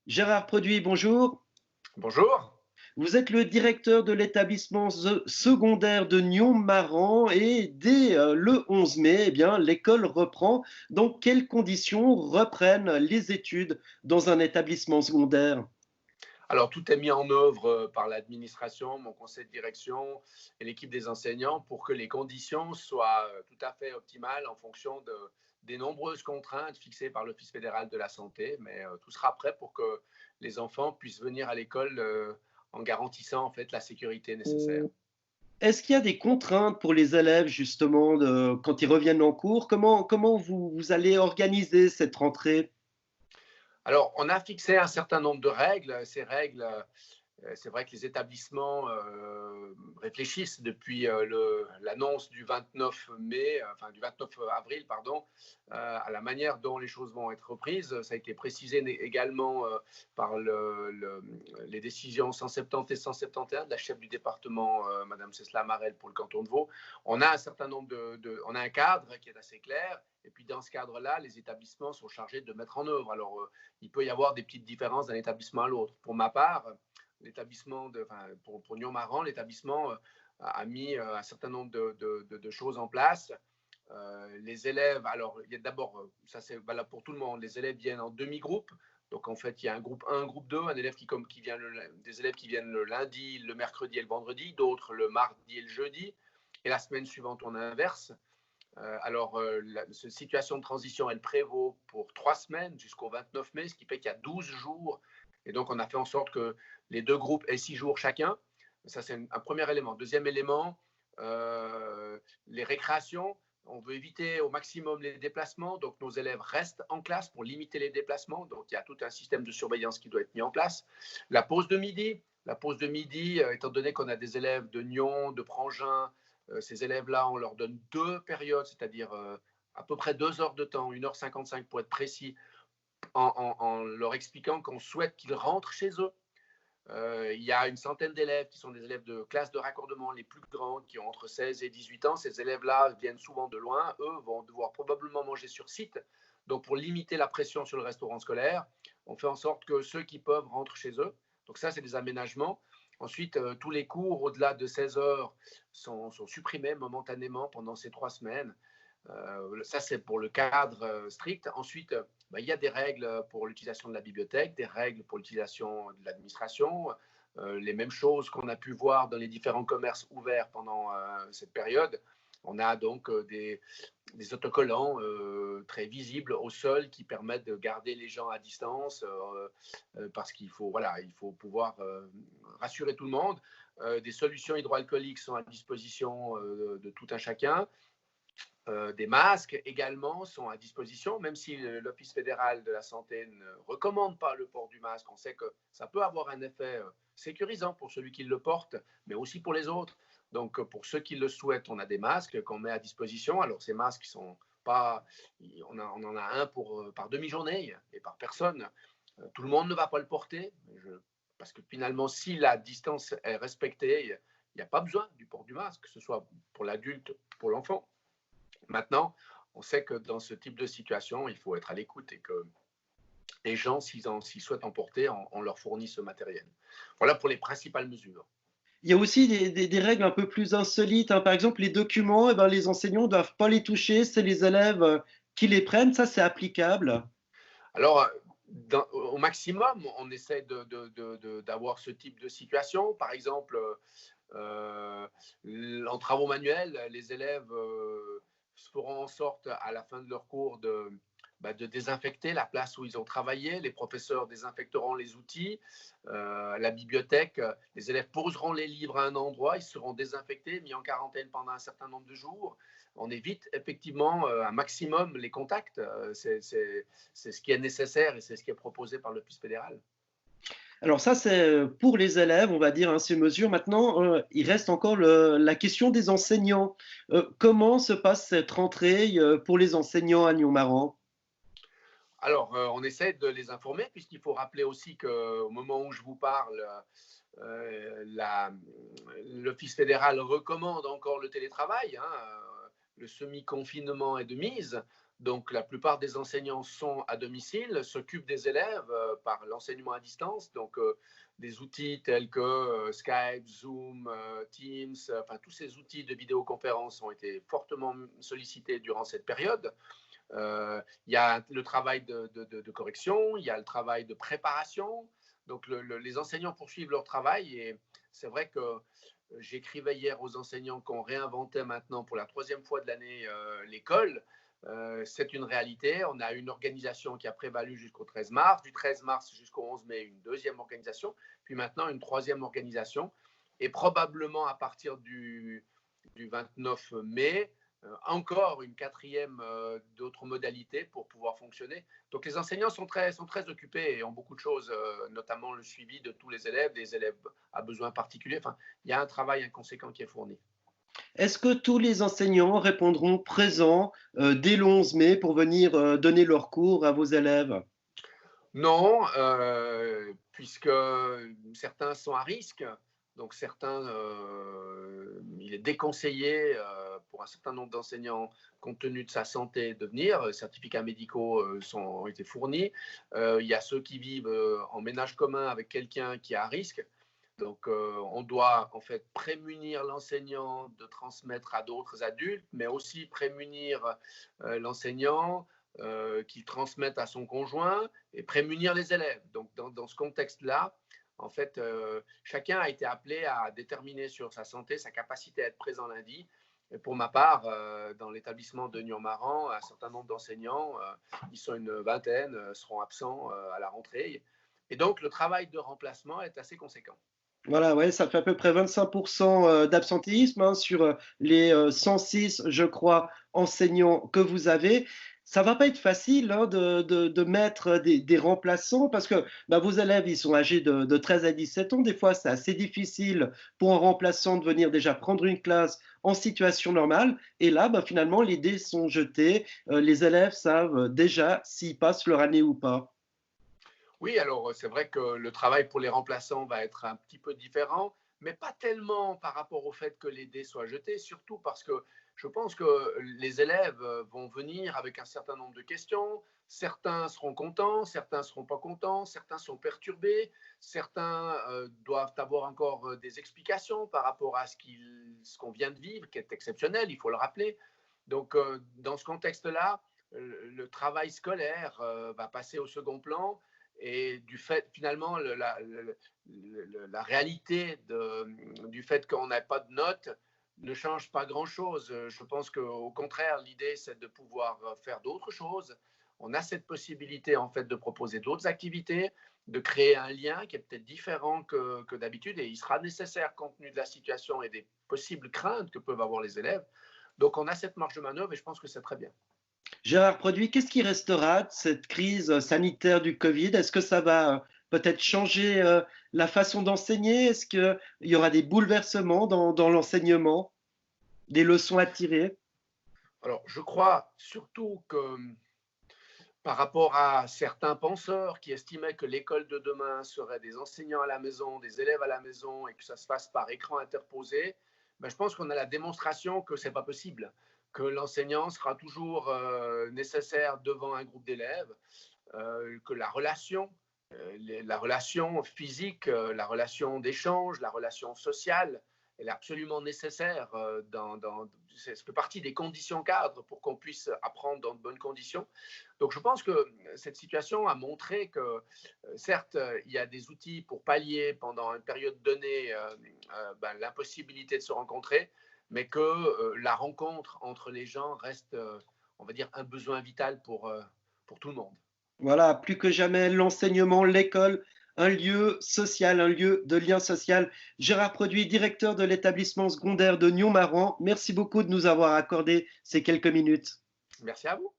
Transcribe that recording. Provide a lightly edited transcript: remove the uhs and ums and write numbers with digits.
Gérard Produit, bonjour. Bonjour. Vous êtes le directeur de l'établissement secondaire de Nyon-Maran et dès le 11 mai, eh bien, l'école reprend. Dans quelles conditions reprennent les études dans un établissement secondaire? Alors, tout est mis en œuvre par l'administration, mon conseil de direction et l'équipe des enseignants pour que les conditions soient tout à fait optimales en fonction des nombreuses contraintes fixées par l'Office fédéral de la santé. Mais tout sera prêt pour que les enfants puissent venir à l'école en garantissant en fait la sécurité nécessaire. Est-ce qu'il y a des contraintes pour les élèves justement quand ils reviennent en cours? Comment vous allez organiser cette rentrée? Alors, on a fixé un certain nombre de règles. Ces règles, c'est vrai que les établissements réfléchissent depuis l'annonce du 29 mai, enfin du 29 avril, pardon, à la manière dont les choses vont être reprises. Ça a été précisé également par les décisions 170 et 171 de la chef du département, Madame Cécile Marel, pour le canton de Vaud. On a un certain nombre on a un cadre qui est assez clair. Et puis dans ce cadre-là, les établissements sont chargés de mettre en œuvre. Alors, il peut y avoir des petites différences d'un établissement à l'autre. Pour ma part, pour Nyon-Maran, l'établissement a mis un certain nombre de choses en place. Les élèves, alors il y a d'abord, ça c'est valable pour tout le monde, les élèves viennent en demi-groupe. Donc en fait, il y a un groupe 1, un groupe 2, un élève des élèves qui viennent le lundi, le mercredi et le vendredi, d'autres le mardi et le jeudi. Et la semaine suivante, on inverse. Cette situation de transition, elle prévaut pour 3 semaines jusqu'au 29 mai, ce qui fait qu'il y a 12 jours. Et donc, on a fait en sorte que les deux groupes aient 6 jours chacun. Ça, c'est un premier élément. Deuxième élément, les récréations. On veut éviter au maximum les déplacements. Donc, nos élèves restent en classe pour limiter les déplacements. Donc, il y a tout un système de surveillance qui doit être mis en place. La pause de midi. La pause de midi, étant donné qu'on a des élèves de Nyon, de Prangin, ces élèves-là, on leur donne 2 périodes, c'est-à-dire à peu près 2 heures de temps, 1h55 pour être précis, en leur expliquant qu'on souhaite qu'ils rentrent chez eux. Il y a une centaine d'élèves qui sont des élèves de classe de raccordement les plus grands, qui ont entre 16 et 18 ans. Ces élèves-là viennent souvent de loin. Eux vont devoir probablement manger sur site. Donc, pour limiter la pression sur le restaurant scolaire, on fait en sorte que ceux qui peuvent rentrent chez eux. Donc, ça, c'est des aménagements. Ensuite, tous les cours au-delà de 16 heures sont supprimés momentanément pendant ces 3 semaines. Ça, c'est pour le cadre strict. Ensuite, il y a des règles pour l'utilisation de la bibliothèque, des règles pour l'utilisation de l'administration, les mêmes choses qu'on a pu voir dans les différents commerces ouverts pendant cette période. On a donc des autocollants très visibles au sol qui permettent de garder les gens à distance parce qu'il faut, voilà, il faut pouvoir rassurer tout le monde. Des solutions hydroalcooliques sont à disposition de tout un chacun. Des masques également sont à disposition, même si l'Office fédéral de la santé ne recommande pas le port du masque. On sait que ça peut avoir un effet sécurisant pour celui qui le porte, mais aussi pour les autres. Donc, pour ceux qui le souhaitent, on a des masques qu'on met à disposition. Alors, ces masques sont pas, on en a un par demi-journée et par personne. Tout le monde ne va pas le porter, parce que finalement, si la distance est respectée, il n'y a pas besoin du port du masque, que ce soit pour l'adulte, pour l'enfant. Maintenant, on sait que dans ce type de situation, il faut être à l'écoute et que les gens, s'ils souhaitent emporter, on leur fournit ce matériel. Voilà pour les principales mesures. Il y a aussi des règles un peu plus insolites, hein. Par exemple, les documents, eh ben, les enseignants ne doivent pas les toucher, c'est les élèves qui les prennent. Ça, c'est applicable. Alors, au maximum, on essaie d'avoir ce type de situation. Par exemple, en travaux manuels, les élèves feront en sorte à la fin de leur cours de désinfecter la place où ils ont travaillé. Les professeurs désinfecteront les outils. La bibliothèque, les élèves poseront les livres à un endroit, ils seront désinfectés, mis en quarantaine pendant un certain nombre de jours. On évite effectivement un maximum les contacts. C'est ce qui est nécessaire et c'est ce qui est proposé par l'Office fédéral. Alors ça, c'est pour les élèves, on va dire, hein, ces mesures. Maintenant, il reste encore la question des enseignants. Comment se passe cette rentrée pour les enseignants à Nyon-Maran? Alors, on essaie de les informer, puisqu'il faut rappeler aussi qu'au moment où je vous parle, l'Office fédéral recommande encore le télétravail. Hein, le semi-confinement est de mise. Donc, la plupart des enseignants sont à domicile, s'occupent des élèves par l'enseignement à distance. Donc, des outils tels que Skype, Zoom, Teams, enfin, tous ces outils de vidéoconférence ont été fortement sollicités durant cette période. Il y a le travail de correction, il y a le travail de préparation. Donc, les enseignants poursuivent leur travail et c'est vrai que j'écrivais hier aux enseignants qu'on réinventait maintenant pour la 3e fois de l'année l'école. C'est une réalité. On a une organisation qui a prévalu jusqu'au 13 mars, du 13 mars jusqu'au 11 mai, une 2e organisation, puis maintenant une 3e organisation. Et probablement à partir du 29 mai, encore une 4e d'autres modalités pour pouvoir fonctionner. Donc les enseignants sont très occupés et ont beaucoup de choses, notamment le suivi de tous les élèves, des élèves à besoins particuliers. Enfin, il y a un travail inconséquent qui est fourni. Est-ce que tous les enseignants répondront présents dès le 11 mai pour venir donner leurs cours à vos élèves? Non, puisque certains sont à risque. Donc certains, il est déconseillé pour un certain nombre d'enseignants, compte tenu de sa santé, de venir. Les certificats médicaux ont été fournis. Il y a ceux qui vivent en ménage commun avec quelqu'un qui est à risque. Donc on doit en fait prémunir l'enseignant de transmettre à d'autres adultes, mais aussi prémunir l'enseignant qu'il transmette à son conjoint et prémunir les élèves. Donc dans ce contexte-là, en fait, chacun a été appelé à déterminer sur sa santé, sa capacité à être présent lundi. Et pour ma part, dans l'établissement de Nyon-Maran, un certain nombre d'enseignants, ils sont une vingtaine, seront absents à la rentrée. Et donc, le travail de remplacement est assez conséquent. Voilà, ouais, ça fait à peu près 25% d'absentéisme hein, sur les 106, je crois, enseignants que vous avez. Ça va pas être facile hein, de mettre des remplaçants parce que bah, vos élèves, ils sont âgés de 13 à 17 ans. Des fois, c'est assez difficile pour un remplaçant de venir déjà prendre une classe en situation normale. Et là, bah, finalement, les dés sont jetés. Les élèves savent déjà s'ils passent leur année ou pas. Oui, alors c'est vrai que le travail pour les remplaçants va être un petit peu différent, mais pas tellement par rapport au fait que les dés soient jetés, surtout parce que je pense que les élèves vont venir avec un certain nombre de questions. Certains seront contents, certains seront pas contents, certains sont perturbés, certains doivent avoir encore des explications par rapport à ce qu'on vient de vivre, qui est exceptionnel, il faut le rappeler. Donc, dans ce contexte-là, le travail scolaire va passer au second plan et du fait, finalement, la réalité du fait qu'on n'a pas de notes ne change pas grand-chose. Je pense qu'au contraire, l'idée, c'est de pouvoir faire d'autres choses. On a cette possibilité, en fait, de proposer d'autres activités, de créer un lien qui est peut-être différent que d'habitude, et il sera nécessaire, compte tenu de la situation et des possibles craintes que peuvent avoir les élèves. Donc, on a cette marge de manœuvre et je pense que c'est très bien. Gérard Produit, qu'est-ce qui restera de cette crise sanitaire du Covid? Est-ce que ça va peut-être changer la façon d'enseigner? Est-ce qu'il y aura des bouleversements dans l'enseignement, des leçons à tirer? Alors, je crois surtout que par rapport à certains penseurs qui estimaient que l'école de demain serait des enseignants à la maison, des élèves à la maison et que ça se fasse par écran interposé, ben, je pense qu'on a la démonstration que ce n'est pas possible, que l'enseignant sera toujours nécessaire devant un groupe d'élèves, que la relation physique, la relation d'échange, la relation sociale, elle est absolument nécessaire. Ça fait partie des conditions cadres pour qu'on puisse apprendre dans de bonnes conditions. Donc je pense que cette situation a montré que, certes, il y a des outils pour pallier pendant une période donnée l'impossibilité de se rencontrer, mais que la rencontre entre les gens reste, on va dire, un besoin vital pour tout le monde. Voilà, plus que jamais, l'enseignement, l'école, un lieu social, un lieu de lien social. Gérard Produit, directeur de l'établissement secondaire de Nyon-Maran, merci beaucoup de nous avoir accordé ces quelques minutes. Merci à vous.